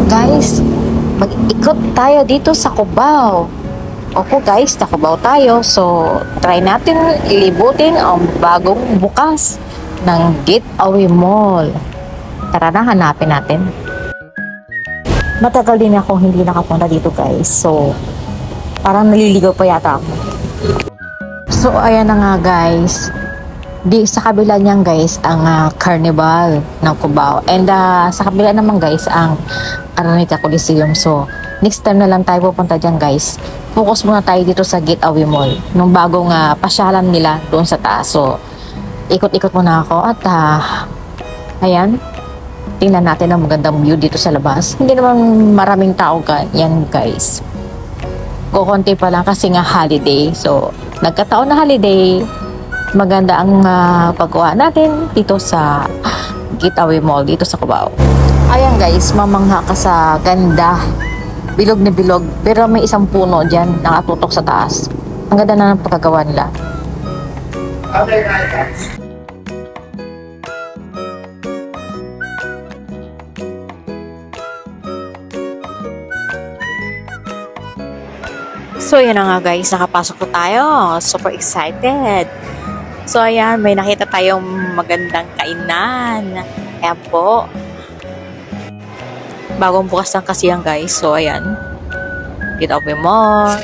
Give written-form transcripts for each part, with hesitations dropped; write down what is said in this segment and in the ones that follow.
Guys, mag-ikot tayo dito sa Cubao. Opo guys, sa Cubao tayo. So, try natin ilibutin ang bagong bukas ng Gateway Mall. Tara na, hanapin natin. Matagal din ako hindi nakapunta dito guys. So, parang naliligaw pa yata ako. So, ayan na nga guys. Di sa kabila niyan guys ang Carnival ng Cubao, and sa kabila naman guys ang Araneta Coliseum. So next time na lang tayo pupunta dyan guys. Focus muna tayo dito sa Gateway Mall, nung bagong pasyalan nila doon sa taas. So ikot-ikot muna ako at ayan, tingnan natin ang magandang view dito sa labas. Hindi naman maraming tao yan guys, kukunti pa lang kasi nga holiday. So nagkataon na holiday, maganda ang pagkuha natin dito sa Gateway Mall dito sa Cubao. Ayan guys, mamangha ka sa ganda, bilog na bilog, pero may isang puno dyan nakatutok sa taas. Ang ganda na ng pagkagawa nila. So yan na nga guys, nakapasok na tayo. Super excited. So ayan, may nakita tayong magandang kainan. Ayan po. Bagong bukas lang kasi yan guys. So ayan, Gateway Mall.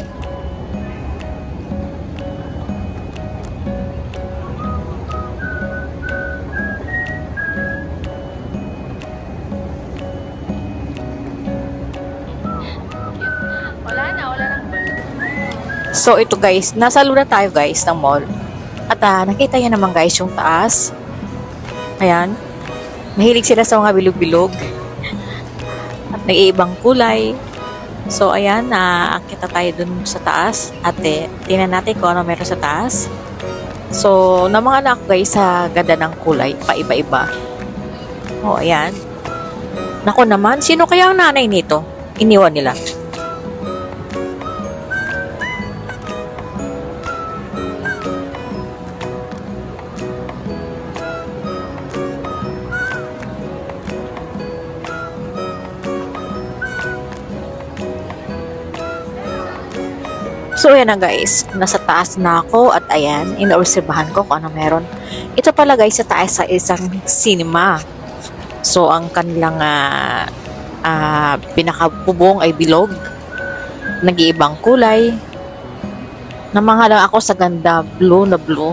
So ito guys, nasa luna tayo guys ng mall. At nakita niya naman guys yung taas. Ayan. Mahilig sila sa mga bilog-bilog. At nag-iibang kulay. So ayan, akita tayo dun sa taas. At tingnan natin kung ano meron sa taas. So namangana ako guys sa ganda ng kulay. Paiba-iba. O ayan. Nako naman, sino kaya ang nanay nito? Iniwan nila. So ayan na guys, nasa taas na ako at ayan, inoobserbahan ko kung ano meron. Ito pala guys, sa taas sa isang cinema. So ang kanilang pinakabubong ay bilog, nag-iibang kulay. Namanghala ako sa ganda, blue na blue.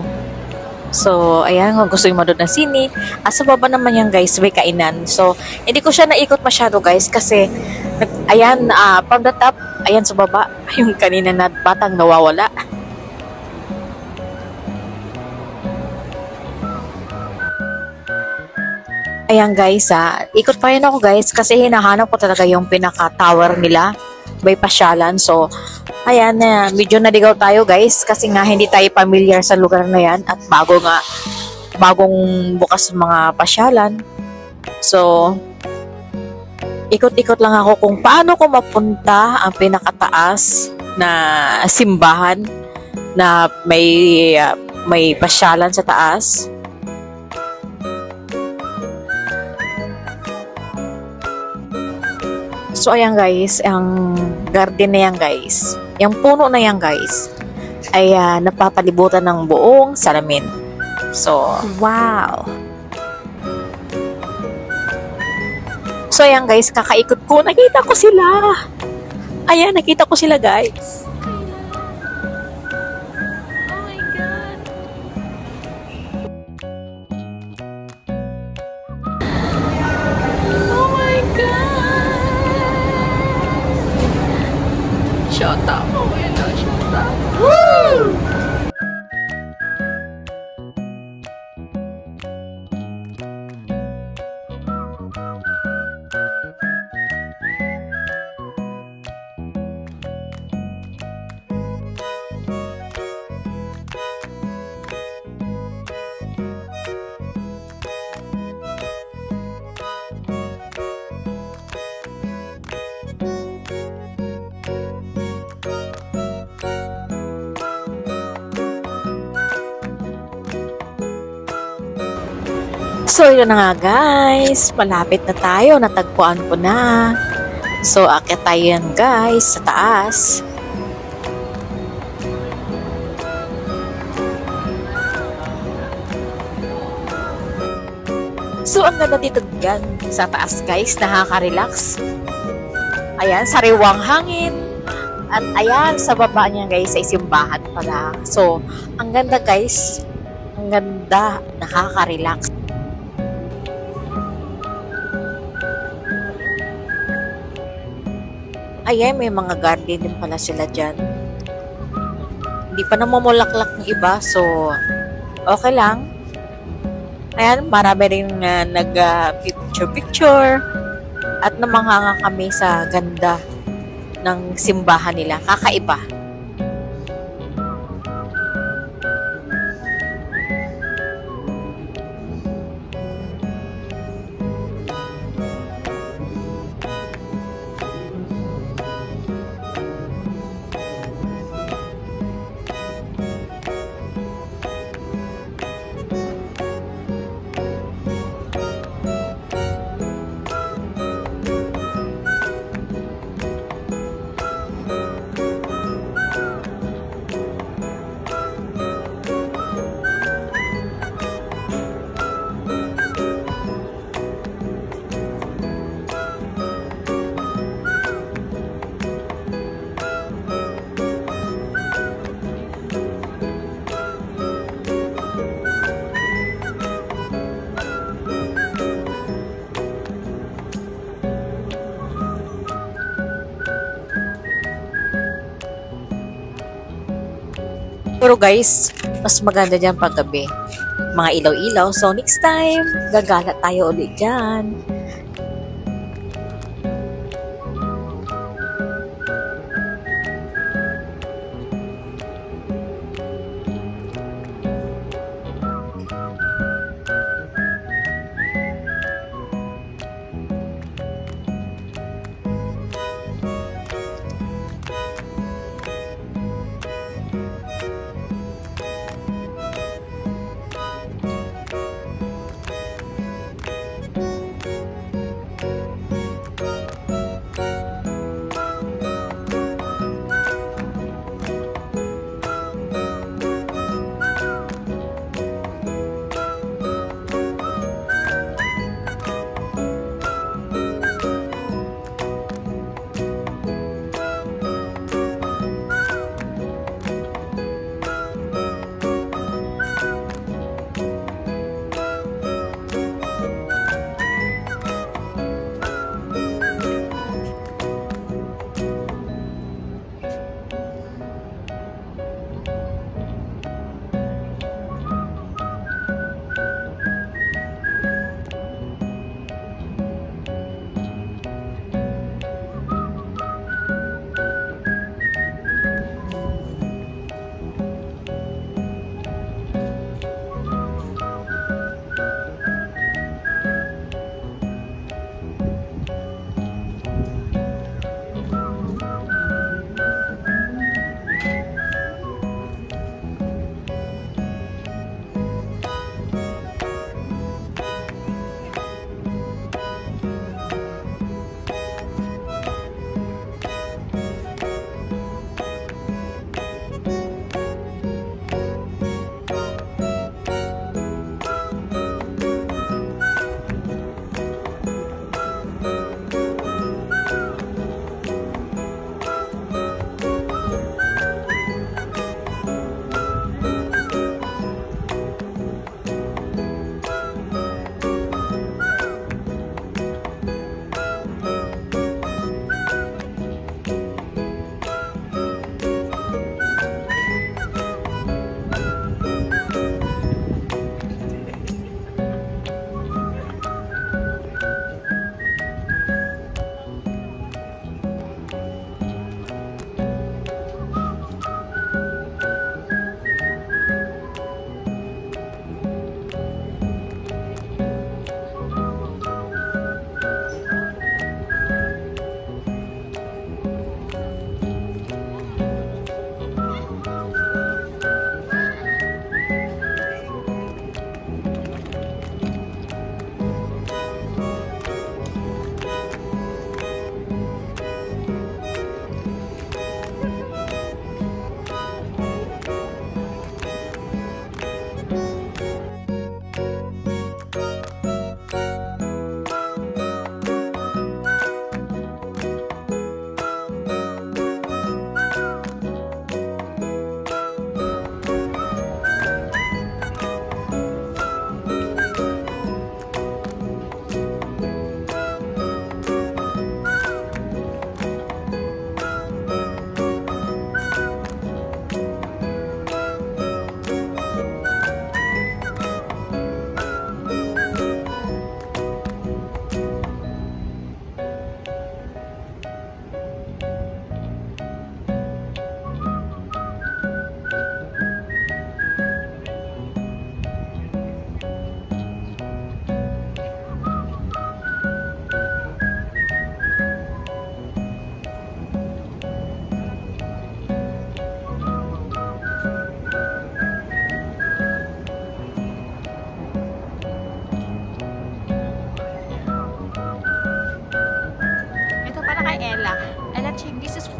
So ayan, kung gusto yung manood ng sine. Sa baba naman yan guys, may kainan. So hindi ko siya naikot masyado guys kasi ayan, from the top, ayan sa baba, yung kanina na batang nawawala. Ayan guys, ikot pa rin ako guys kasi hinahanap ko talaga yung pinaka-tower nila, may pasyalan. So, ayan, medyo naligaw tayo guys kasi nga hindi tayo familiar sa lugar na yan at bagong bukas mga pasyalan. So, ikot-ikot lang ako kung paano ko mapunta ang pinakataas na simbahan na may pasyalan sa taas. So ayan guys, ang garden na yan guys, yung puno na yan guys, ay napapalibutan ng buong salamin. So, wow! So ayan guys, kakaikot ko, nakita ko sila. Ayan, nakita ko sila guys. Oh my God. Oh my God. Shut up. Oh my God, shut up. Woo! So, yun na nga guys. Malapit na tayo. Natagpuan ko na So, akit tayo yan guys sa taas. So, ang ganda dito dyan sa taas guys, nakaka-relax. Ayan, sariwang hangin. At ayan, sa baba niya guys, ay simbahan pala. So, ang ganda guys. Ang ganda, nakaka-relax. Ayan, may mga garden din pala sila dyan. Hindi pa namumulaklak ng iba, so okay lang. Ayan, marami rin nag-picture-picture at namanganga kami sa ganda ng simbahan nila. Kakaiba. Pero guys, mas maganda dyan paggabi. Mga ilaw-ilaw. So next time, gagala tayo ulit dyan.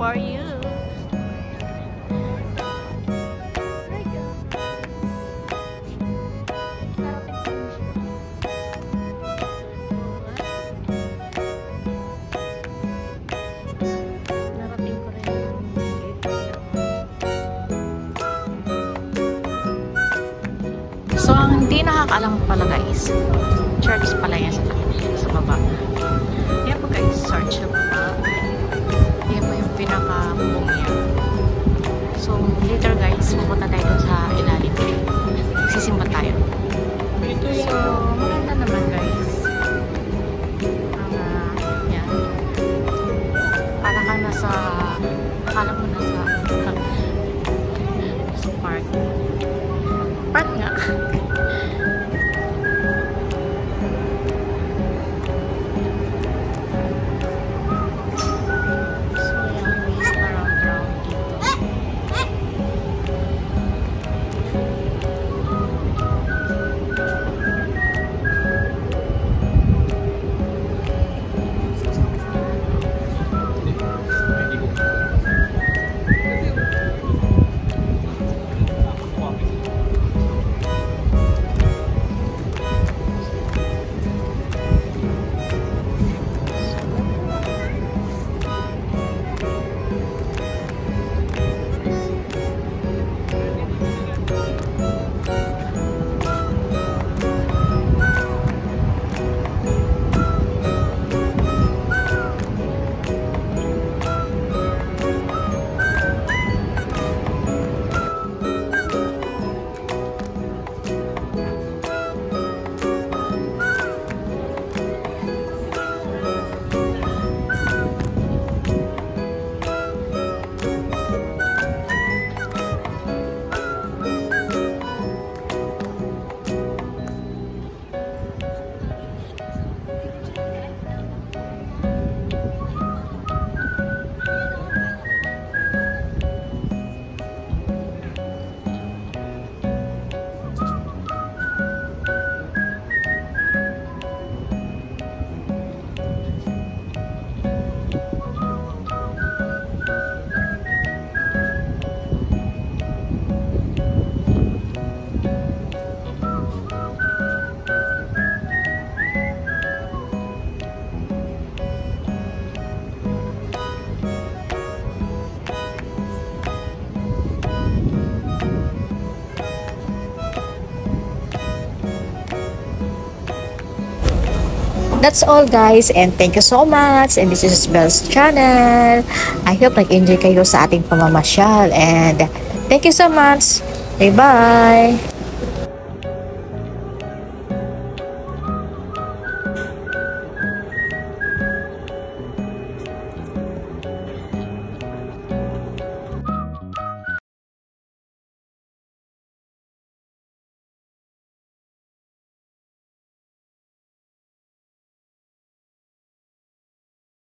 for you. So, ang hindi nakakaalam pala guys, church pala yan sa baba. Yan po guys, church sa baba. Yan po yung pinaka-bubong niya. So, later guys, pupunta tayo dun sa ilalim. Sisimba tayo. So, maganda naman guys. Yan. Para ka nasa, akala mo nasa park. Park nga. That's all guys, and thank you so much, and this is Belle's channel. I hope nag-enjoy kayo sa ating pamamasyal, and thank you so much. Bye bye.